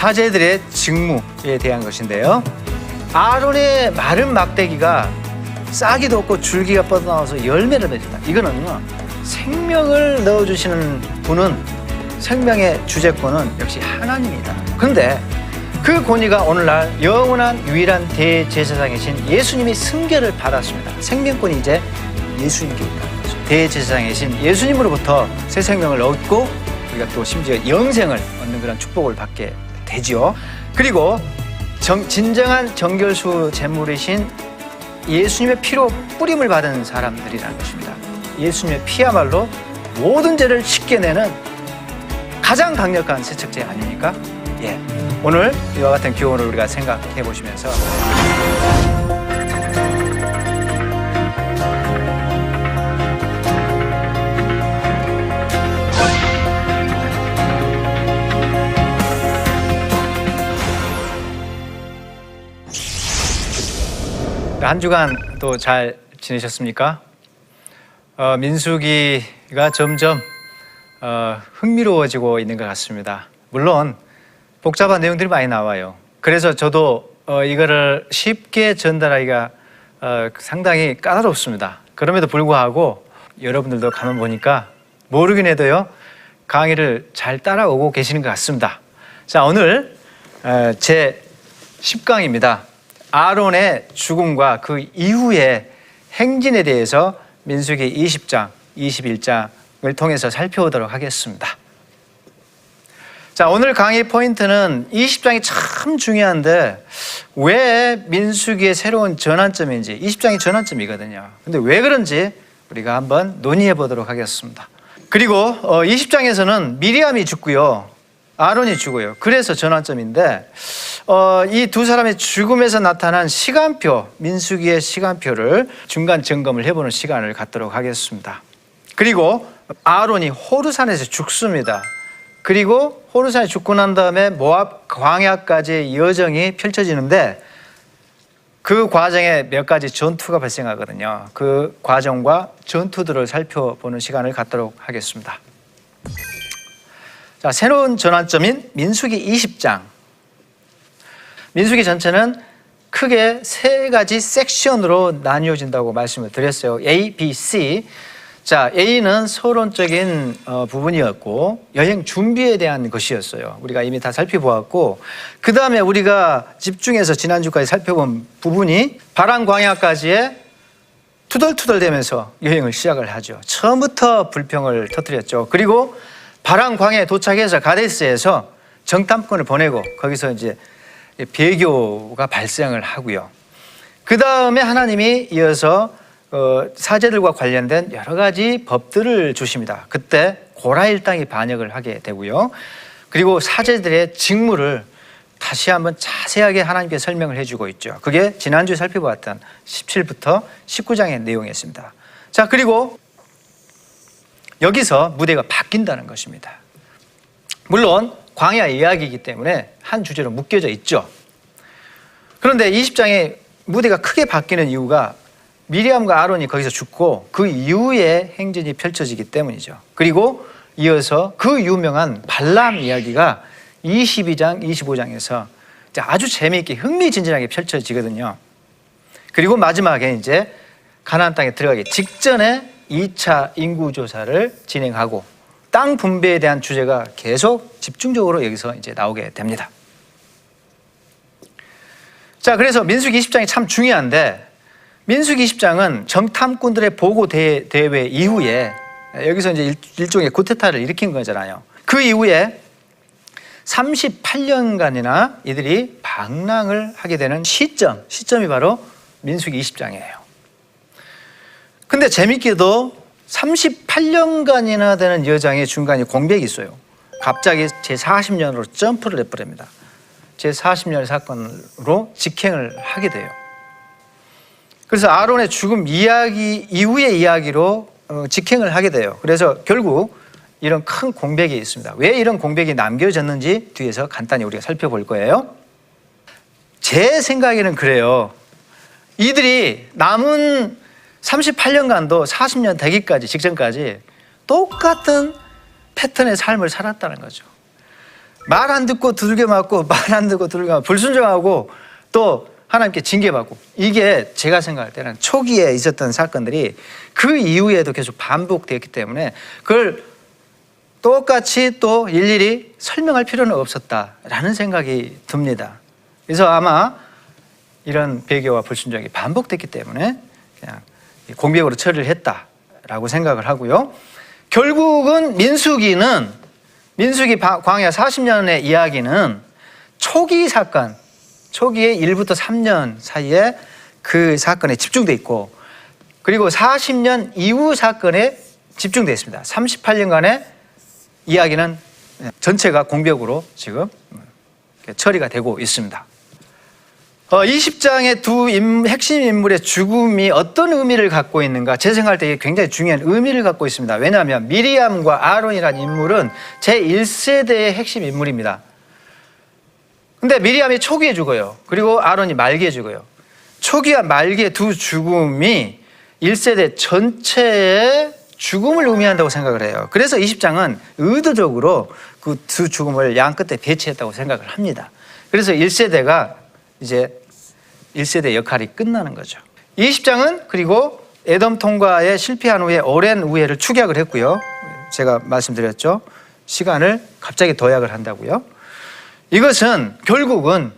사제들의 직무에 대한 것인데요. 아론의 마른 막대기가 싹이도 없고 줄기가 뻗어나와서 열매를 맺었다. 이거는 생명을 넣어주시는 분은, 생명의 주재권은 역시 하나님이다. 그런데 그 권위가 오늘날 영원한 유일한 대제사장이신 예수님이 승계를 받았습니다. 생명권이 이제 예수님께 있다는 거죠. 대제사장이신 예수님으로부터 새 생명을 얻고 우리가 또 심지어 영생을 얻는 그런 축복을 받게 되죠. 그리고 진정한 정결수 제물이신 예수님의 피로 뿌림을 받은 사람들이라는 것입니다. 예수님의 피야말로 모든 죄를 씻겨내는 가장 강력한 세척제 아닙니까? 예. 오늘 이와 같은 교훈을 우리가 생각해 보시면서 한 주간 또 잘 지내셨습니까? 민수기가 점점 흥미로워지고 있는 것 같습니다. 물론 복잡한 내용들이 많이 나와요. 그래서 저도 이거를 쉽게 전달하기가 상당히 까다롭습니다. 그럼에도 불구하고 여러분들도 가만 보니까 모르긴 해도요, 강의를 잘 따라오고 계시는 것 같습니다. 자, 오늘 제 10강입니다. 아론의 죽음과 그 이후의 행진에 대해서 민수기 20장, 21장을 통해서 살펴보도록 하겠습니다. 자, 오늘 강의 포인트는 20장이 참 중요한데 왜 민수기의 새로운 전환점인지, 20장이 전환점이거든요. 근데 왜 그런지 우리가 한번 논의해 보도록 하겠습니다. 그리고 20장에서는 미리암이 죽고요, 아론이 죽어요. 그래서 전환점인데 이 두 사람의 죽음에서 나타난 시간표, 민수기의 시간표를 중간 점검을 해보는 시간을 갖도록 하겠습니다. 그리고 아론이 호르산에서 죽습니다. 그리고 호르산에 죽고 난 다음에 모압 광야까지의 여정이 펼쳐지는데 그 과정에 몇 가지 전투가 발생하거든요. 그 과정과 전투들을 살펴보는 시간을 갖도록 하겠습니다. 자, 새로운 전환점인 민수기 20장. 민수기 전체는 크게 세 가지 섹션으로 나뉘어진다고 말씀을 드렸어요. A, B, C. 자, A는 서론적인 부분이었고 여행 준비에 대한 것이었어요. 우리가 이미 다 살펴보았고, 그 다음에 우리가 집중해서 지난주까지 살펴본 부분이 바람 광야까지의 투덜투덜대면서 여행을 시작을 하죠. 처음부터 불평을 터뜨렸죠. 그리고 바람 광야에 도착해서 가데스에서 정탐꾼을 보내고 거기서 이제 배교가 발생을 하고요. 그 다음에 하나님이 이어서 사제들과 관련된 여러 가지 법들을 주십니다. 그때 고라 일당이 반역을 하게 되고요. 그리고 사제들의 직무를 다시 한번 자세하게 하나님께 설명을 해주고 있죠. 그게 지난주에 살펴보았던 17부터 19장의 내용이었습니다. 자, 그리고 여기서 무대가 바뀐다는 것입니다. 물론 광야 이야기이기 때문에 한 주제로 묶여져 있죠. 그런데 20장에 무대가 크게 바뀌는 이유가 미리암과 아론이 거기서 죽고 그 이후에 행진이 펼쳐지기 때문이죠. 그리고 이어서 그 유명한 발람 이야기가 22장, 25장에서 아주 재미있게 흥미진진하게 펼쳐지거든요. 그리고 마지막에 이제 가나안 땅에 들어가기 직전에 2차 인구조사를 진행하고 땅 분배에 대한 주제가 계속 집중적으로 여기서 이제 나오게 됩니다. 자, 그래서 민수기 20장이 참 중요한데 민수기 20장은 정탐꾼들의 보고 대회 이후에 여기서 이제 일종의 쿠데타를 일으킨 거잖아요. 그 이후에 38년간이나 이들이 방랑을 하게 되는 시점이 바로 민수기 20장이에요. 근데 재밌게도 38년간이나 되는 여정의 중간에 공백이 있어요. 갑자기 제40년으로 점프를 해버립니다. 제40년의 사건으로 직행을 하게 돼요. 그래서 아론의 죽음 이야기 이후의 이야기로 직행을 하게 돼요. 그래서 결국 이런 큰 공백이 있습니다. 왜 이런 공백이 남겨졌는지 뒤에서 간단히 우리가 살펴볼 거예요. 제 생각에는 그래요. 이들이 남은 38년간도 40년 되기까지 직전까지 똑같은 패턴의 삶을 살았다는 거죠. 말 안 듣고 두들겨 맞고 말 안 듣고 두들겨 맞고 불순종하고 또 하나님께 징계받고, 이게 제가 생각할 때는 초기에 있었던 사건들이 그 이후에도 계속 반복되었기 때문에 그걸 똑같이 또 일일이 설명할 필요는 없었다라는 생각이 듭니다. 그래서 아마 이런 배교와 불순종이 반복됐기 때문에 그냥 공백으로 처리를 했다라고 생각을 하고요. 결국은 민수기 광야 40년의 이야기는 초기 사건, 초기에 1부터 3년 사이에 그 사건에 집중돼 있고, 그리고 40년 이후 사건에 집중되어 있습니다. 38년간의 이야기는 전체가 공백으로 지금 처리가 되고 있습니다. 20장의 두 핵심 인물의 죽음이 어떤 의미를 갖고 있는가, 제 생각할 때 굉장히 중요한 의미를 갖고 있습니다. 왜냐하면 미리암과 아론이라는 인물은 제1세대의 핵심 인물입니다. 근데 미리암이 초기에 죽어요. 그리고 아론이 말기에 죽어요. 초기와 말기의 두 죽음이 1세대 전체의 죽음을 의미한다고 생각을 해요. 그래서 20장은 의도적으로 그 두 죽음을 양 끝에 배치했다고 생각을 합니다. 그래서 1세대가 이제 1세대 역할이 끝나는 거죠. 20장은 그리고 에돔 통과에 실패한 후에 오랜 우애를 축약을 했고요. 제가 말씀드렸죠. 시간을 갑자기 도약을 한다고요. 이것은 결국은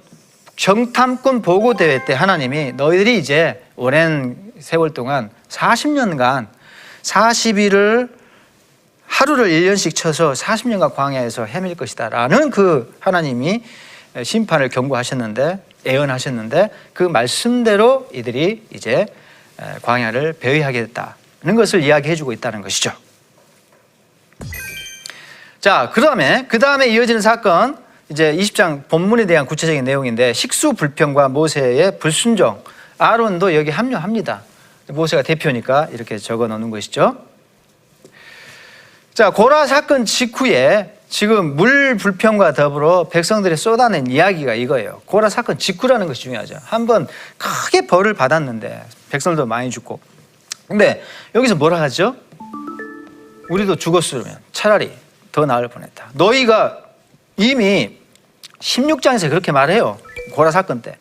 정탐꾼 보고대회 때 하나님이 너희들이 이제 오랜 세월 동안 40년간 40일을 하루를 1년씩 쳐서 40년간 광야에서 헤맬 것이다 라는 그 하나님이 심판을 경고하셨는데, 예언하셨는데 그 말씀대로 이들이 이제 광야를 배회하게 됐다는 것을 이야기해 주고 있다는 것이죠. 자, 그 다음에 이어지는 사건, 이제 20장 본문에 대한 구체적인 내용인데, 식수 불평과 모세의 불순종, 아론도 여기 합류합니다. 모세가 대표니까 이렇게 적어 놓는 것이죠. 자, 고라 사건 직후에 지금 물 불평과 더불어 백성들이 쏟아낸 이야기가 이거예요. 고라 사건 직후라는 것이 중요하죠. 한번 크게 벌을 받았는데 백성들도 많이 죽고. 근데 여기서 뭐라 하죠? 우리도 죽었으면 차라리 더 나을 뻔했다. 너희가 이미 16장에서 그렇게 말해요. 고라 사건 때.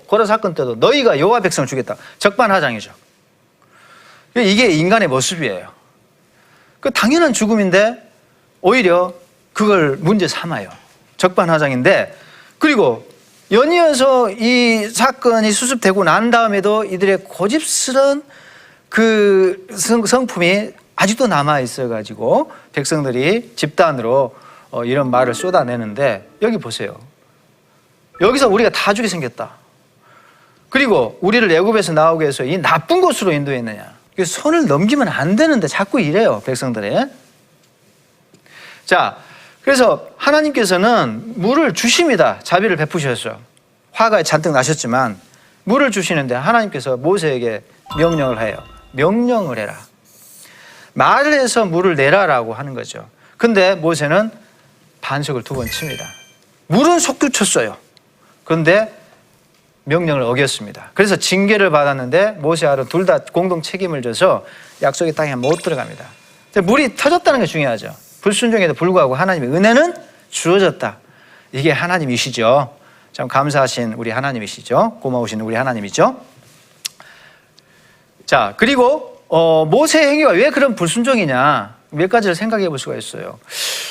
고라 사건 때도 너희가 여호와 백성을 죽였다. 적반하장이죠. 이게 인간의 모습이에요. 그 당연한 죽음인데 오히려 그걸 문제 삼아요. 적반하장인데, 그리고 연이어서 이 사건이 수습되고 난 다음에도 이들의 고집스러운 그 성품이 아직도 남아 있어가지고 백성들이 집단으로 이런 말을 쏟아내는데, 여기 보세요. 여기서 우리가 다 죽게 생겼다. 그리고 우리를 애굽에서 나오게 해서 이 나쁜 곳으로 인도했느냐. 손을 넘기면 안 되는데 자꾸 이래요, 백성들이. 자, 그래서 하나님께서는 물을 주십니다. 자비를 베푸셨어요. 화가 잔뜩 나셨지만 물을 주시는데 하나님께서 모세에게 명령을 해요. 명령을 해라. 말을 해서 물을 내라라고 하는 거죠. 근데 모세는 반석을 2번 칩니다. 물은 솟구쳤어요. 그런데 명령을 어겼습니다. 그래서 징계를 받았는데 모세 아론 둘 다 공동 책임을 져서 약속의 땅에 못 들어갑니다. 물이 터졌다는 게 중요하죠. 불순종에도 불구하고 하나님의 은혜는 주어졌다. 이게 하나님이시죠. 참 감사하신 우리 하나님이시죠. 고마우신 우리 하나님이죠. 자, 그리고 모세의 행위가 왜 그런 불순종이냐, 몇 가지를 생각해 볼 수가 있어요.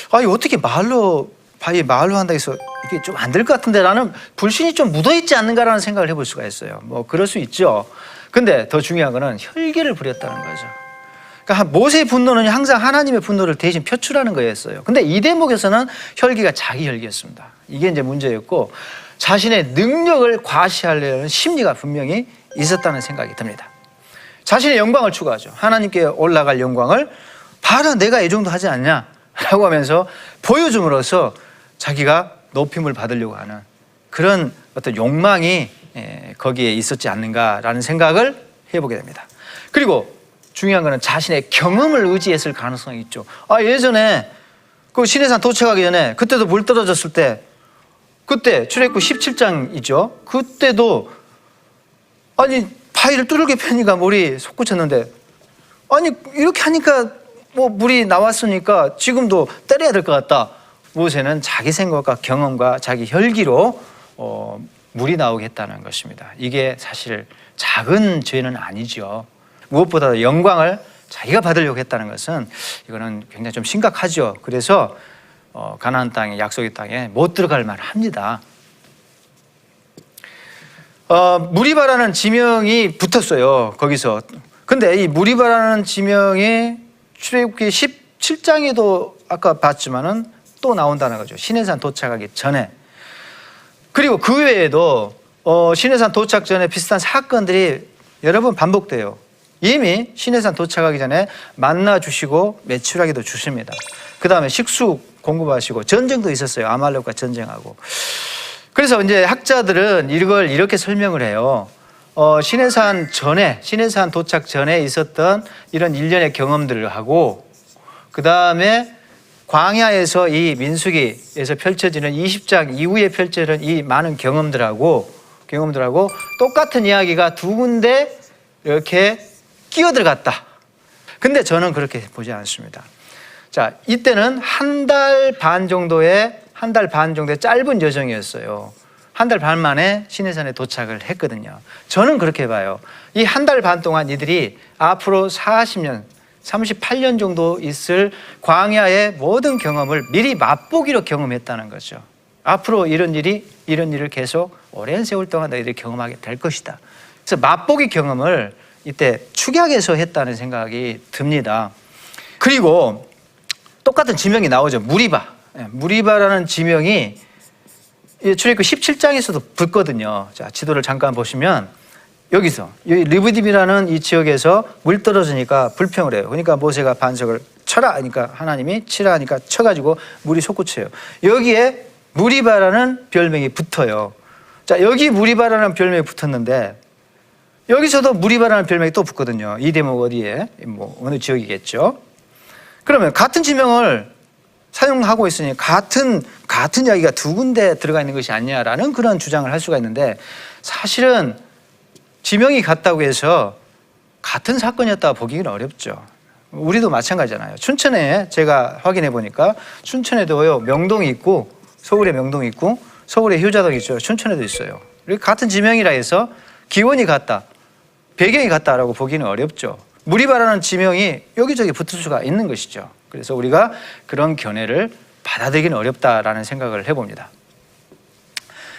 이거 어떻게 말로 한다 해서 이게 좀 안 될 것 같은데 라는 불신이 좀 묻어있지 않는가라는 생각을 해볼 수가 있어요. 뭐 그럴 수 있죠. 근데 더 중요한 거는 혈기를 부렸다는 거죠. 그러니까 모세의 분노는 항상 하나님의 분노를 대신 표출하는 거였어요. 근데 이 대목에서는 혈기가 자기 혈기였습니다. 이게 이제 문제였고, 자신의 능력을 과시하려는 심리가 분명히 있었다는 생각이 듭니다. 자신의 영광을 추구하죠. 하나님께 올라갈 영광을 봐라, 내가 이 정도 하지 않냐 라고 하면서 보여줌으로써 자기가 높임을 받으려고 하는 그런 어떤 욕망이 거기에 있었지 않는가라는 생각을 해보게 됩니다. 그리고 중요한 거는 자신의 경험을 의지했을 가능성이 있죠. 예전에 그 시내산 도착하기 전에 그때도 물 떨어졌을 때, 그때 출애굽 17장이죠. 그때도 바위를 뚜르게 패니까 물이 솟구쳤는데, 이렇게 하니까 뭐 물이 나왔으니까 지금도 때려야 될 것 같다. 모세는 자기 생각과 경험과 자기 혈기로 물이 나오게 했다는 것입니다. 이게 사실 작은 죄는 아니죠. 무엇보다 영광을 자기가 받으려고 했다는 것은 이거는 굉장히 좀 심각하죠. 그래서 가나안 땅에, 약속의 땅에 못 들어갈 만합니다. 무리바라는 지명이 붙었어요. 거기서. 근데 이 무리바라는 지명이 출애굽기 17장에도 아까 봤지만은 또 나온다는 거죠. 시내산 도착하기 전에. 그리고 그 외에도 시내산 도착 전에 비슷한 사건들이 여러 번 반복돼요. 이미 시내산 도착하기 전에 만나 주시고 메추라기도 주십니다. 그 다음에 식수 공급하시고 전쟁도 있었어요. 아말렉과 전쟁하고. 그래서 이제 학자들은 이걸 이렇게 설명을 해요. 시내산 도착 전에 있었던 이런 일련의 경험들을 하고, 그 다음에 광야에서 이 민수기에서 펼쳐지는 20장 이후에 펼쳐지는 이 많은 경험들하고 똑같은 이야기가 두 군데 이렇게 끼어들어갔다. 근데 저는 그렇게 보지 않습니다. 자, 이때는 한 달 반 정도의 짧은 여정이었어요. 한 달 반 만에 시내산에 도착을 했거든요. 저는 그렇게 봐요. 이 한 달 반 동안 이들이 앞으로 40년, 38년 정도 있을 광야의 모든 경험을 미리 맛보기로 경험했다는 거죠. 앞으로 이런 일을 계속 오랜 세월 동안 너희들이 경험하게 될 것이다. 그래서 맛보기 경험을 이때 축약해서 했다는 생각이 듭니다. 그리고 똑같은 지명이 나오죠. 무리바라는 지명이 출애굽기 17장에서도 붙거든요. 자, 지도를 잠깐 보시면 여기 리브딤이라는 이 지역에서 물 떨어지니까 불평을 해요. 그러니까 모세가 반석을 쳐라 하니까 하나님이 치라 하니까 쳐가지고 물이 솟구쳐요. 여기에 무리바라는 별명이 붙어요. 자, 여기 무리바라는 별명이 붙었는데 여기서도 무리바라는 별명이 또 붙거든요. 이 대목 어디에? 어느 지역이겠죠. 그러면 같은 지명을 사용하고 있으니 같은 이야기가 두 군데 들어가 있는 것이 아니냐라는 그런 주장을 할 수가 있는데, 사실은 지명이 같다고 해서 같은 사건이었다고 보기는 어렵죠. 우리도 마찬가지잖아요. 춘천에 제가 확인해 보니까 춘천에도요, 명동이 있고 서울에 명동이 있고 서울에 효자동이 있죠. 춘천에도 있어요. 같은 지명이라 해서 기원이 같다, 배경이 같다라고 보기는 어렵죠. 무리바라는 지명이 여기저기 붙을 수가 있는 것이죠. 그래서 우리가 그런 견해를 받아들이기는 어렵다라는 생각을 해봅니다.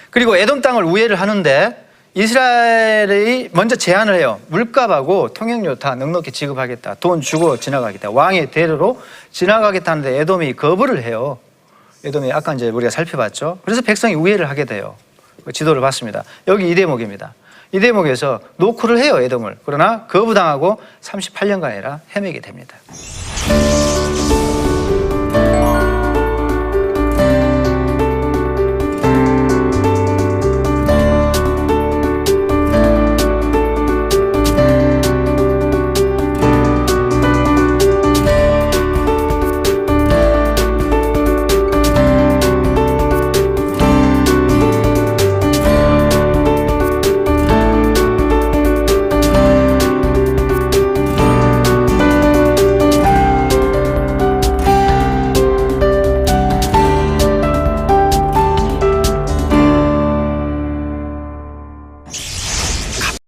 그리고 에돔 땅을 우회를 하는데 이스라엘이 먼저 제안을 해요. 물값하고 통행료 다 넉넉히 지급하겠다. 돈 주고 지나가겠다. 왕의 대로로 지나가겠다는데 에돔이 거부를 해요. 에돔이 아까 이제 우리가 살펴봤죠. 그래서 백성이 우회를 하게 돼요. 지도를 봤습니다. 여기 이 대목입니다. 이 대목에서 노크를 해요, 에돔을. 그러나 거부당하고 38년간이나 헤매게 됩니다.